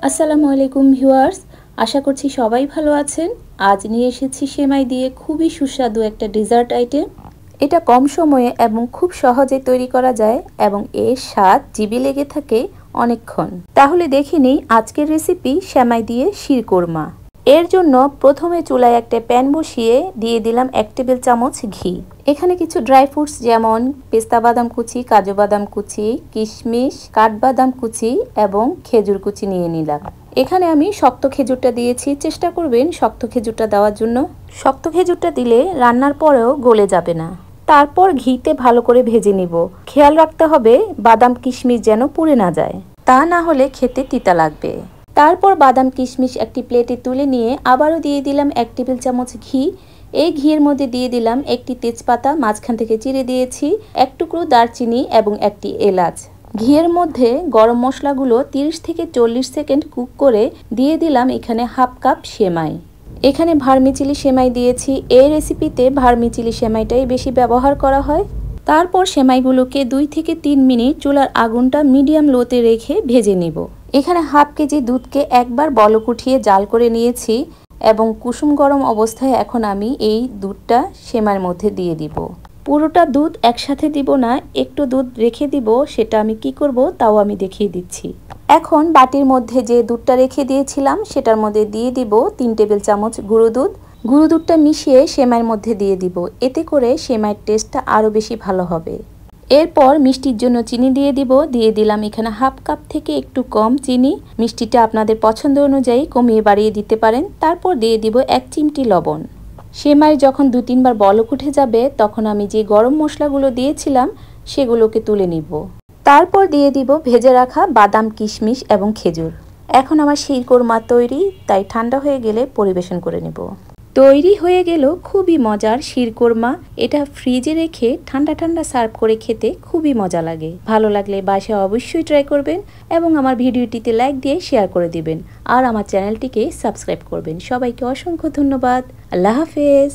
আসসালামু আলাইকুম ভিউয়ার্স, আশা করছি সবাই ভালো আছেন। আজ নিয়ে এসেছি সেমাই দিয়ে খুবই সুস্বাদু একটা ডেজার্ট আইটেম। এটা কম সময়ে এবং খুব সহজে তৈরি করা যায় এবং এর স্বাদ জিভে লেগে থাকে অনেকক্ষণ। তাহলে দেখে নিই আজকের রেসিপি সেমাই দিয়ে শিরকোরমা। এর জন্য প্রথমে চুলায় একটা প্যান বসিয়ে দিয়ে দিলাম 1 টেবিল চামচ ঘি। এখানে কিছু ড্রাই ফ্রুটস যেমন পেস্তা বাদাম কুচি, কাজু বাদাম কুচি, কিশমিশ, কাঠবাদাম কুচি এবং খেজুর কুচি নিয়ে নিলাম। এখানে আমি শক্ত খেজুরটা দিয়েছি, চেষ্টা করবেন শক্ত খেজুরটা দেওয়ার জন্য। শক্ত খেজুরটা দিলে রান্নার পরেও গলে যাবে না। তারপর ঘিতে ভালো করে ভেজে নিব। খেয়াল রাখতে হবে বাদাম কিশমিশ যেন পুড়ে না যায়, তা না হলে খেতে তিতা লাগবে। তারপর বাদাম কিশমিশ একটি প্লেটে তুলে নিয়ে আবারও দিয়ে দিলাম 1 টেবিল চামচ ঘি। এই ঘিয়ের মধ্যে দিয়ে দিলাম একটি তেজপাতা মাঝখান থেকে চিড়ে দিয়েছি, 1 টুকরো দারচিনি এবং একটি এলাচ। ঘিয়ের মধ্যে গরম মশলাগুলো 30 থেকে 40 সেকেন্ড কুক করে দিয়ে দিলাম এখানে হাফ কাপ সেমাই। এখানে ভার্মিচিলি সেমাই দিয়েছি। এই রেসিপিতে ভার্মিচিলি সেমাইটাই বেশি ব্যবহার করা হয়। তারপর সেমাইগুলোকে 2 থেকে 3 মিনিট চুলার আগুনটা মিডিয়াম লোতে রেখে ভেজে নিব। এখানে হাফ কেজি দুধকে একবার বলক উঠিয়ে জাল করে নিয়েছি এবং কুসুম গরম অবস্থায় এখন আমি এই দুধটা সেমাইয়ের মধ্যে দিয়ে দিব। পুরোটা দুধ একসাথে দিব না, একটু দুধ রেখে দিব। সেটা আমি কি করব তাও আমি দেখিয়ে দিচ্ছি। এখন বাটির মধ্যে যে দুধটা রেখে দিয়েছিলাম সেটার মধ্যে দিয়ে দিব 3 টেবিল চামচ গুঁড়ো দুধ। গুঁড়ো দুধটা মিশিয়ে সেমাইয়ের মধ্যে দিয়ে দিব। এতে করে সেমাইয়ের টেস্টটা আরও বেশি ভালো হবে। এরপর মিষ্টির জন্য চিনি দিয়ে দিব। দিয়ে দিলাম এখানে হাফ কাপ থেকে একটু কম চিনি। মিষ্টিটা আপনাদের পছন্দ অনুযায়ী কমিয়ে বাড়িয়ে দিতে পারেন। তারপর দিয়ে দিব 1 চিমটি লবণ। সেমাই যখন 2-3 বার বলক উঠে যাবে তখন আমি যে গরম মশলাগুলো দিয়েছিলাম সেগুলোকে তুলে নিব। তারপর দিয়ে দিব ভেজে রাখা বাদাম কিশমিশ এবং খেজুর। এখন আমার শিরকোরমা তৈরি, তাই ঠান্ডা হয়ে গেলে পরিবেশন করে নেব। তৈরি হয়ে গেল খুবই মজার শিরকোরমা। এটা ফ্রিজে রেখে ঠান্ডা ঠান্ডা সার্ভ করে খেতে খুবই মজা লাগে। ভালো লাগলে বাসায় অবশ্যই ট্রাই করবেন এবং আমার ভিডিওটিতে লাইক দিয়ে শেয়ার করে দিবেন আর আমার চ্যানেলটিকে সাবস্ক্রাইব করবেন। সবাইকে অসংখ্য ধন্যবাদ। আল্লাহ হাফেজ।